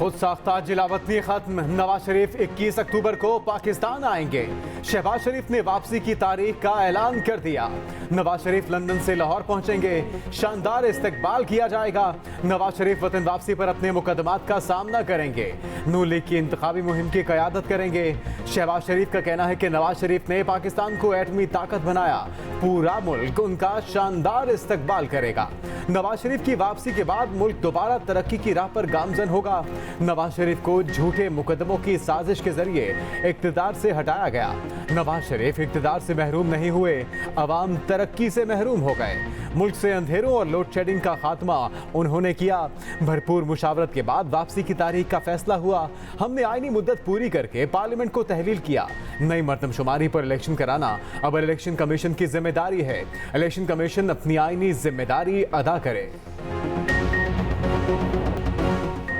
खुद साख्ता जिलावतनी खत्म। नवाज शरीफ 21 अक्टूबर को पाकिस्तान आएंगे। शहबाज शरीफ ने वापसी की तारीख का ऐलान कर दिया। नवाज शरीफ लंदन से लाहौर पहुंचेंगे। शानदार इस्तकबाल किया जाएगा। नवाज शरीफ वतन वापसी पर अपने मुकदमात का सामना करेंगे। नून लीग की इंतखाबी मुहिम की क़यादत करेंगे। शहबाज शरीफ का कहना है कि नवाज शरीफ ने पाकिस्तान को एटमी ताकत बनाया। पूरा मुल्क उनका शानदार इस्तकबाल करेगा। नवाज शरीफ की वापसी के बाद मुल्क दोबारा तरक्की की राह पर गामजन होगा। नवाज शरीफ को झूठे मुकदमों की साजिश के जरिए इक़्तिदार से हटाया गया। नवाज शरीफ इक़्तिदार से महरूम नहीं हुए, अवाम तरक्की से महरूम हो गए। मुल्क से अंधेरों और लोड शेडिंग का खात्मा उन्होंने किया। भरपूर मुशावरत के बाद वापसी की तारीख का फैसला हुआ। हमने आईनी मुद्दत पूरी करके पार्लियामेंट को तहलील किया। नई मरदमशुमारी पर इलेक्शन कराना अब इलेक्शन कमीशन की जिम्मेदारी है। इलेक्शन कमीशन अपनी आईनी जिम्मेदारी अदा करे।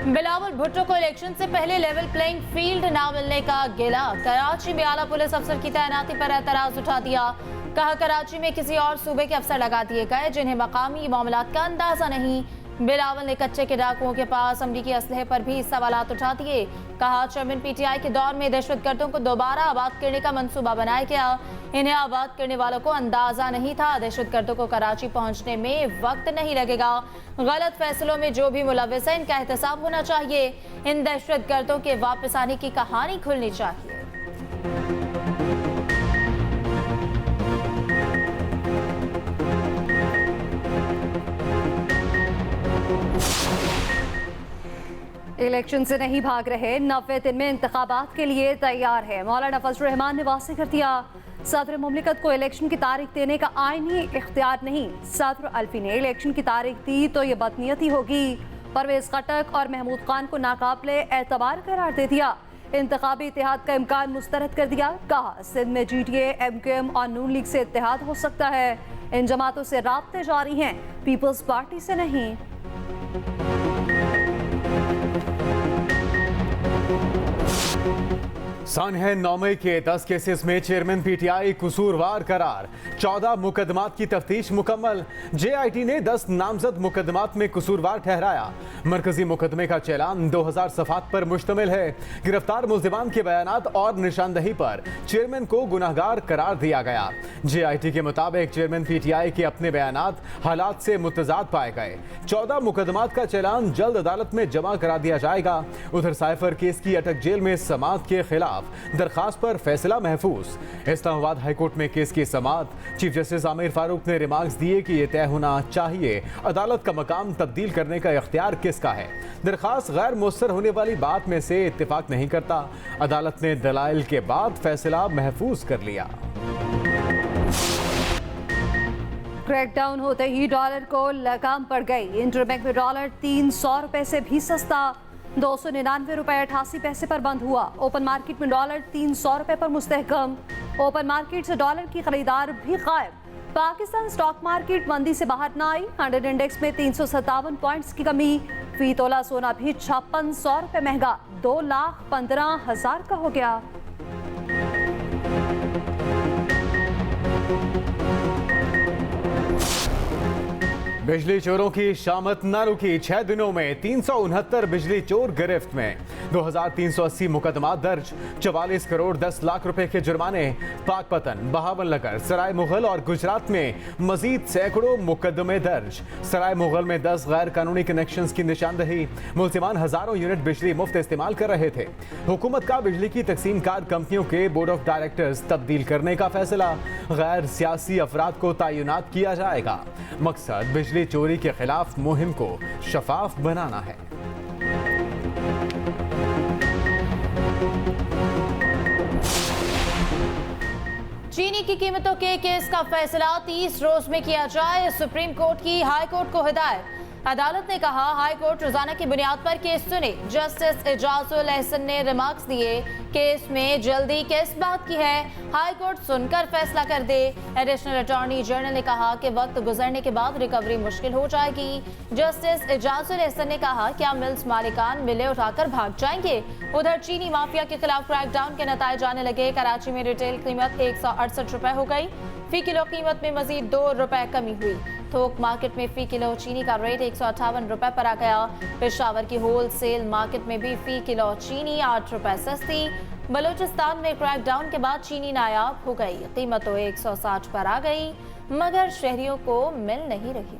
बिलावल भुट्टो को इलेक्शन से पहले लेवल प्लेइंग फील्ड ना मिलने का गिला। कराची में आला पुलिस अफसर की तैनाती पर एतराज उठा दिया। कहा कराची में किसी और सूबे के अफसर लगा दिए गए जिन्हें मकामी मामलात का अंदाजा नहीं। बिलावल ने कच्चे के डाकुओं के पास अमरीकी असलहे पर भी सवालात उठा दिए। कहा चेयरमैन पीटीआई के दौर में दहशतगर्दों को दोबारा आबाद करने का मंसूबा बनाया गया। इन्हें आबाद करने वालों को अंदाजा नहीं था। दहशतगर्दों को कराची पहुंचने में वक्त नहीं लगेगा। गलत फैसलों में जो भी मुलव्विस है इनका एहतसाब होना चाहिए। इन दहशतगर्दों के वापस आने की कहानी खुलनी चाहिए। इलेक्शन से नहीं भाग रहे, 90 दिन में इंतखाबात के लिए तैयार है। मौलाना फजल रहमान ने वाज़ेह कर दिया, सदर मुमलिकत को इलेक्शन की तारीख देने का आईनी इख्तियार नहीं। सदर अल्फी ने इलेक्शन की तारीख दी तो ये बदनीयती होगी। परवेज खटक और महमूद खान को नाकाबिले एतबार करार दे दिया। इंतखाबी इत्तेहाद का इम्कान मुस्तरद कर दिया। कहा सिंध में GTA, MQM और नून लीग से इत्तेहाद हो सकता है। इन जमातों से राब्ते जारी हैं, पीपल्स पार्टी से नहीं। सन है 9 मई के 10 केसेस में चेयरमैन पीटीआई कसूरवार करार। 14 मुकदमात की तफ्तीश मुकम्मल। JIT ने 10 नामजद मुकदमात में कसूरवार ठहराया। मरकजी मुकदमे का चैलान 2000 सफ़ात पर मुश्तमिल है। गिरफ्तार मुल्जिमान के बयानात और निशानदही पर चेयरमैन को गुनाहगार करार दिया गया। JIT के मुताबिक चेयरमैन पीटीआई के अपने बयानात हालात से मुतजाद पाए गए। 14 मुकदमात का चैलान जल्द अदालत में जमा करा दिया जाएगा। उधर साइफर केस की अटक जेल में समाअत के खिलाफ दरखास्त पर फैसला महफूज। इस्लामाबाद हाईकोर्ट में केस की समाअत। चीफ जस्टिस आमिर फारूक ने रिमार्क्स दिए कि यह तय होना चाहिए अदालत का मकाम तब्दील करने का इख्तियार किसका है। दरखास्त गैर मुयस्सर होने वाली बात में से इत्तेफाक नहीं करता। अदालत ने दलाइल के बाद फैसला महफूज कर लिया। क्रैकडाउन होते ही डॉलर को लगाम पड़ गई। इंटरबैंक में डॉलर 300 रुपए से भी सस्ता 299 रुपए 88 पैसे पर बंद हुआ। ओपन मार्केट में डॉलर 300 रुपए पर मुस्तहकम। ओपन मार्केट से डॉलर की खरीदार भी गायब। पाकिस्तान स्टॉक मार्केट मंदी से बाहर न आई। 100 इंडेक्स में 357 पॉइंट्स की कमी। फी तोला सोना भी 5600 रुपए महंगा 2,15,000 का हो गया। बिजली चोरों की शामत न रुकी। 6 दिनों में 369 बिजली चोर गिरफ्त में। 2380 मुकदमा दर्ज। 44 करोड़ 10 लाख रुपए के जुर्माने। पाकपतन, बहावल नगर, सराय मुगल और गुजरात में मजीद सैकड़ों मुकदमे दर्ज। सराय मुगल में 10 गैर कानूनी कनेक्शंस की निशानदही। मुल्जिमान हजारों यूनिट बिजली मुफ्त इस्तेमाल कर रहे थे। हुकूमत का बिजली की तकसीम कार कंपनियों के बोर्ड ऑफ डायरेक्टर्स तब्दील करने का फैसला। गैर सियासी अफराद को तैनात किया जाएगा। मकसद बिजली चोरी के खिलाफ मुहिम को शफाफ बनाना है। चीनी की कीमतों के केस का फैसला 30 रोज में किया जाए। सुप्रीम कोर्ट की हाई कोर्ट को हिदायत। अदालत ने कहा हाई कोर्ट रोजाना की बुनियाद पर केस सुने। जस्टिस एजाजुल एहसन ने रिमार्क्स दिए केस में जल्दी किस बात की है, हाई कोर्ट सुनकर फैसला कर दे। एडिशनल अटॉर्नी जनरल ने कहा कि वक्त गुजरने के बाद रिकवरी मुश्किल हो जाएगी। जस्टिस एजाजुल एहसन ने कहा क्या मिल्स मालिकान मिलें उठाकर भाग जाएंगे। उधर चीनी माफिया के खिलाफ क्रैकडाउन के नतायज आने लगे। कराची में रिटेल कीमत 168 रुपए हो गई। फी किलो कीमत में मजीद 2 रुपए कमी हुई। थोक मार्केट में फी किलो चीनी का रेट 158 रुपए पर आ गया। पेशावर की होलसेल मार्केट में भी फी किलो चीनी 8 रुपए सस्ती। बलूचिस्तान में क्रैकडाउन के बाद चीनी नायाब हो गई, कीमत तो 160 पर आ गई, मगर शहरियों को मिल नहीं रही।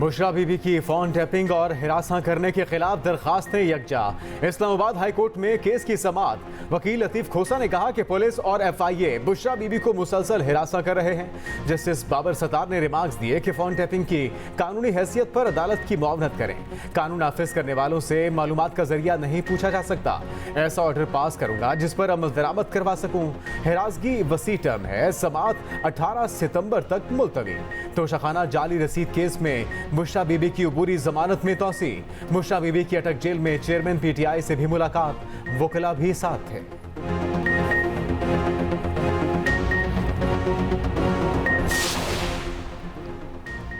बुशरा बीबी की फोन टैपिंग और हिरासा करने के खिलाफ दरखास्तें यकजा। इस्लामाबाद हाई कोर्ट में केस की समाअत। वकील लतीफ खोसा ने कहा कि पुलिस और FIA बुशरा बीबी को मुसलसल हिरासा कर रहे हैं। जस्टिस बाबर सतार ने रिमार्क्स दिए कि फोन टैपिंग की कानूनी हैसियत पर अदालत की मुआवनत करें। कानून नाफिज करने वालों से मालूमात का जरिया नहीं पूछा जा सकता। ऐसा ऑर्डर पास करूंगा जिस पर अमल दरामद करवा सकूं। हिरासगी वसी टर्म है। समाअत 18 सितंबर तक मुलतवी। तोशाखाना जाली रसीद केस में बुशरा बीबी की अबूरी जमानत में तोसी। बुशरा बीबी की अटक जेल में चेयरमैन PTI से भी मुलाकात, वकला भी साथ थे।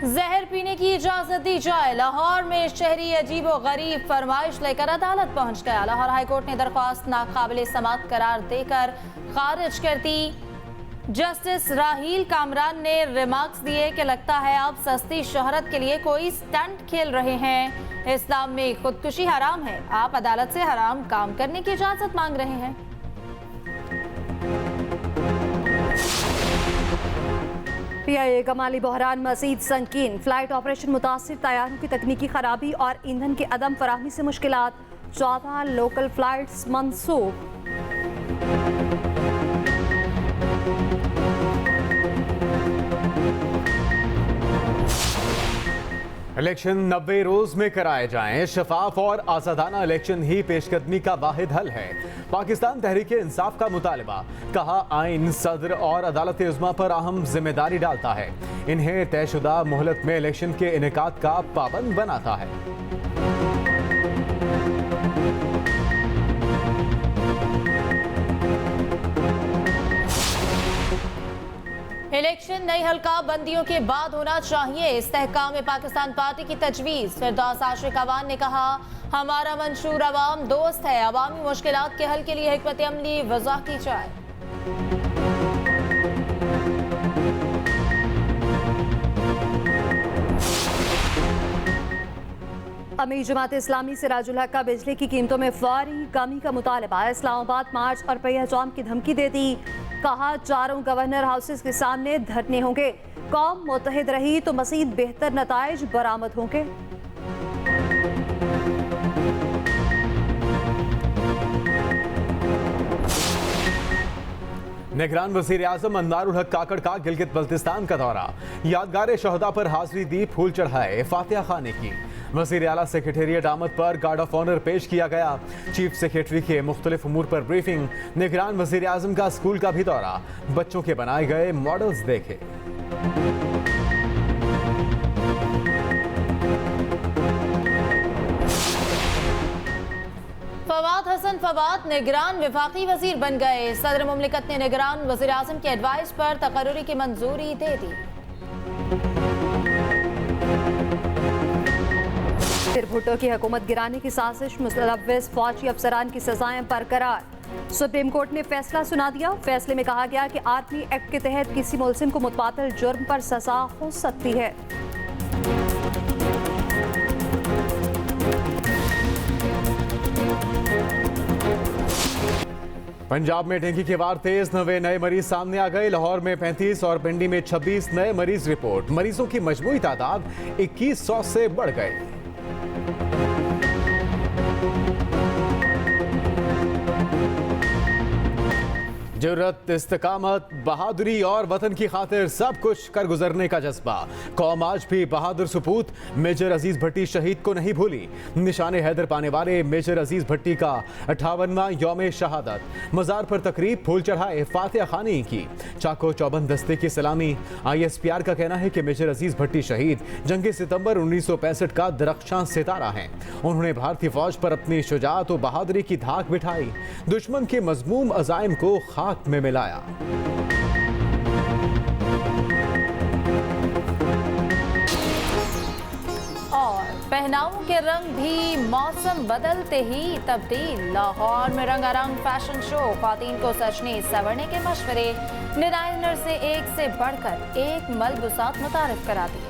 जहर पीने की इजाजत दी जाए। लाहौर में शहरी अजीबो गरीब फरमाइश लेकर अदालत पहुंच गया। लाहौर हाईकोर्ट ने दरख्वास्त नाकाबिले समाअत करार देकर खारिज कर दी। जस्टिस राहील कामरान ने रिमार्क्स दिए कि लगता है आप सस्ती शोहरत के लिए कोई स्टंट खेल रहे हैं। इस्लाम में खुदकुशी हराम है, आप अदालत से हराम काम करने की इजाजत मांग रहे हैं। PIA का माली बहरान मजीद संकीन। फ्लाइट ऑपरेशन मुतासिर, तैयारों की तकनीकी खराबी और ईंधन की अदम फराहमी से मुश्किलात। 14 लोकल फ्लाइट्स मंसूख। इलेक्शन 90 रोज में कराए जाएं। शफाफ और आजादाना इलेक्शन ही पेशकदमी का वाहिद हल है। पाकिस्तान तहरीक इंसाफ का मुतालबा। कहा आइन सदर और अदालत उज़्मा पर अहम जिम्मेदारी डालता है। इन्हें तयशुदा मोहलत में इलेक्शन के इनेकाद का पाबंद बनाता है। इलेक्शन नई हल्का बंदियों के बाद होना चाहिए। इस्तेहकाम में पाकिस्तान पार्टी की तजवीज़। फिरदौस आशिक अवान ने कहा हमारा मंशूर अवाम दोस्त है, अवामी मुश्किलात के हल के लिए हिकमत अमली वज़ा की जाए। अमीर जमात इस्लामी सिराजुल हक का बिजली की कीमतों में फौरी कमी का मुतालबा। इस्लामाबाद मार्च और पहिया जाम की धमकी दे दी। कहा चारों गवर्नर हाउसेस के सामने धरने होंगे। कौम मुत्तहिद रही तो मज़ीद बेहतर नताइज बरामद होंगे। निगरान वज़ीर आज़म अन्वारुल हक काकड़ का गिलगित बल्तिस्तान का दौरा। यादगार शहदा पर हाजिरी दी, फूल चढ़ाए, फातिहा खाने की। वज़ीर आला सेक्रेटेरिएट आमद पर गार्ड ऑफ ऑनर पेश किया गया। चीफ सेक्रेटरी के मुख्तलिफ उमूर पर ब्रीफिंग। निगरान वज़ीर आज़म का स्कूल का भी दौरा। बच्चों के बनाए गए मॉडल्स देखे। फवाद हसन फवाद निगरान वफाकी वजीर बन गए। सदर मुमलिकत ने निगरान वज़ीर आज़म के एडवाइस पर तकर्रुरी की मंजूरी दे दी। फिर भुट्टो की हुकूमत गिराने की साजिश, मुलव्विस फौजी अफसरान की सजाएं बरकरार। सुप्रीम कोर्ट ने फैसला सुना दिया। फैसले में कहा गया कि आर्मी एक्ट के तहत किसी मुलजिम को मुतबादिल जुर्म पर सजा हो सकती है। पंजाब में डेंगू के वार तेज, 90 नए मरीज सामने आ गए। लाहौर में 35 और पिंडी में 26 नए मरीज रिपोर्ट। मरीजों की मजमूई तादाद 2100 से बढ़ गई। जुर्रत, इस्तिकामत, बहादुरी और वतन की खातिर सब कुछ कर गुजरने का जज्बा। कौम आज भी बहादुर सपूत मेजर अजीज भट्टी शहीद को नहीं भूली। निशान हैदर पाने वाले मेजर अजीज भट्टी का 58वां यौम शहादत। मज़ार पर तकरीब, फूल चढ़ाए, फातिहा खानी की। चाको चौबंद दस्ते की सलामी। ISPR का कहना है कि मेजर अजीज भट्टी शहीद जंग सितंबर 1965 का दरख्शां सितारा हैं। उन्होंने भारतीय फौज पर अपनी शुजाअत और बहादुरी की धाक बिठाई। दुश्मन के मजमूम अज़ाइम को खाक में मिलाया। और पहनावों के रंग भी मौसम बदलते ही तब्दील। लाहौर में रंगारंग फैशन शो, ख्वातीन को सजने संवरने के मशवरे। डिजाइनर से एक से बढ़कर एक मलबूसात मुतारिफ करा दिए।